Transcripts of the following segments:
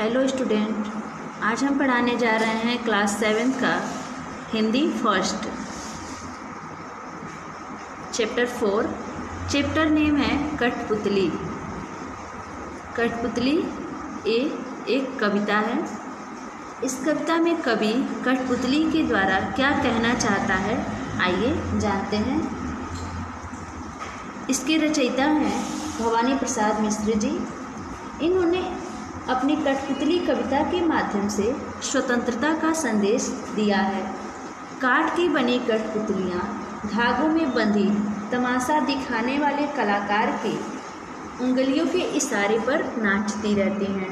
Hello student, आज हम पढ़ाने जा रहे हैं क्लास 7 का Hindi first chapter 4। Chapter name है कठपुतली। कठपुतली एक कविता है। इस कविता में कवि कठपुतली के द्वारा क्या कहना चाहता है, आइए जानते हैं। इसके रचयिता हैं भवानी प्रसाद मिश्र जी। इन्होंने अपनी कठपुतली कविता के माध्यम से स्वतंत्रता का संदेश दिया है। काठ की बनी कठपुतलियाँ धागों में बंधी तमाशा दिखाने वाले कलाकार के उंगलियों के इशारे पर नाचती रहती हैं।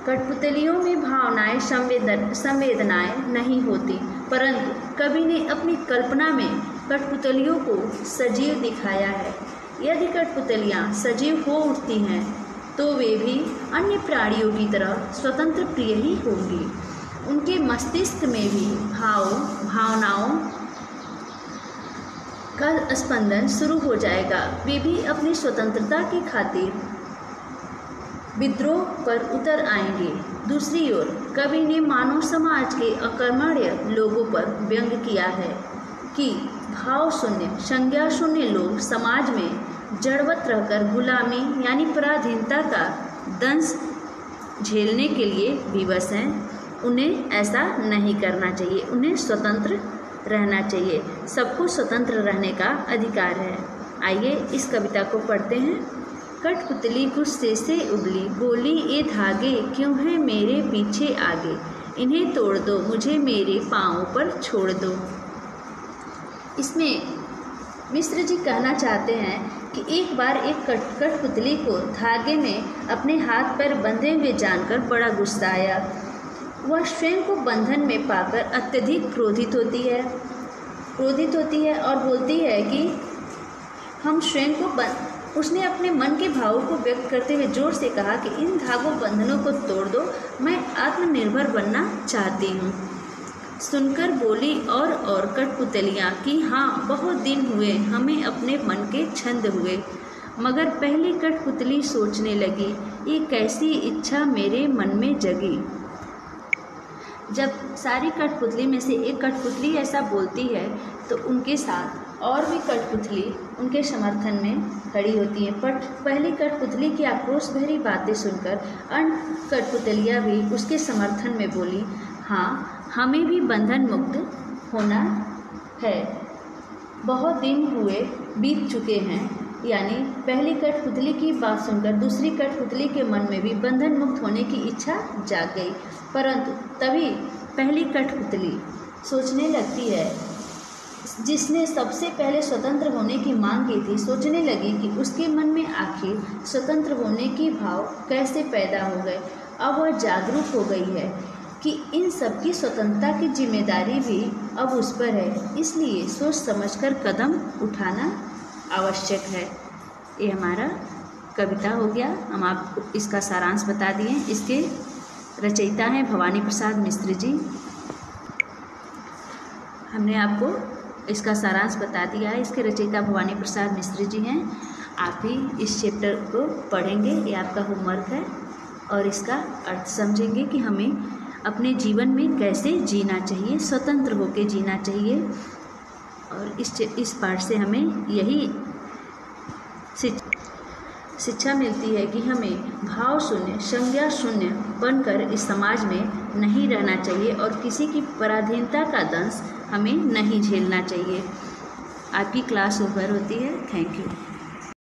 कठपुतलियों में भावनाएं संवेदनाएं नहीं होती, परंतु कवि ने अपनी कल्पना में कठपुतलियों को सजीव दिखाया है। यदि कठपुतलियाँ सजीव हो उठती हैं तो वे भी अन्य प्राणियों की तरह स्वतंत्र प्रिय ही होंगी। उनके मस्तिष्क में भी भावनाओं का स्पंदन शुरू हो जाएगा। वे भी अपनी स्वतंत्रता की खातिर विद्रोह पर उतर आएंगे। दूसरी ओर कवि ने मानव समाज के अकर्मण्य लोगों पर व्यंग किया है कि भाव शून्य संज्ञा शून्य लोग समाज में जड़वत रहकर गुलामी यानी पराधीनता का दंश झेलने के लिए विवश हैं। उन्हें ऐसा नहीं करना चाहिए, उन्हें स्वतंत्र रहना चाहिए। सबको स्वतंत्र रहने का अधिकार है। आइए इस कविता को पढ़ते हैं। कठपुतली गुस्से से उबली, बोली ये धागे क्यों हैं मेरे पीछे आगे, इन्हें तोड़ दो मुझे मेरे पाँव पर छोड़ दो। इसमें मिश्र जी कहना चाहते हैं कि एक बार एक कठपुतली को धागे में अपने हाथ पर बंधे हुए जानकर बड़ा गुस्सा आया। वह स्वयं को बंधन में पाकर अत्यधिक क्रोधित होती है और बोलती है कि हम स्वयं को उसने अपने मन के भावों को व्यक्त करते हुए जोर से कहा कि इन धागों बंधनों को तोड़ दो, मैं आत्मनिर्भर बनना चाहती हूँ। सुनकर बोली और कठपुतलियाँ कि हाँ, बहुत दिन हुए हमें अपने मन के छंद हुए। मगर पहली कठपुतली सोचने लगी, ये कैसी इच्छा मेरे मन में जगी। जब सारी कठपुतली में से एक कठपुतली ऐसा बोलती है तो उनके साथ और भी कठपुतली उनके समर्थन में खड़ी होती हैं। पर पहली कठपुतली की आक्रोश भरी बातें सुनकर अन्य कठपुतलियाँ भी उसके समर्थन में बोली, हाँ, हमें भी बंधन मुक्त होना है। बहुत दिन हुए बीत चुके हैं। यानी पहली कठपुतली की बात सुनकर दूसरी कठपुतली के मन में भी बंधन मुक्त होने की इच्छा जाग गई। परंतु तभी पहली कठपुतली सोचने लगती है, जिसने सबसे पहले स्वतंत्र होने की मांग की थी, सोचने लगी कि उसके मन में आखिर स्वतंत्र होने की भाव कैसे पैदा हो गए। अब वह जागरूक हो गई है कि इन सब की स्वतंत्रता की जिम्मेदारी भी अब उस पर है, इसलिए सोच समझकर कदम उठाना आवश्यक है। ये हमारा कविता हो गया। हम आपको इसका सारांश बता दिए। इसके रचयिता हैं भवानी प्रसाद मिश्र जी। हमने आपको इसका सारांश बता दिया है। इसके रचयिता भवानी प्रसाद मिश्र जी हैं। आप भी इस चैप्टर को पढ़ेंगे, ये आपका होमवर्क है, और इसका अर्थ समझेंगे कि हमें अपने जीवन में कैसे जीना चाहिए, स्वतंत्र होकर जीना चाहिए। और इस पाठ से हमें यही शिक्षा मिलती है कि हमें भाव शून्य संज्ञा शून्य बनकर इस समाज में नहीं रहना चाहिए और किसी की पराधीनता का दंश हमें नहीं झेलना चाहिए। आपकी क्लास ओवर होती है। Thank you.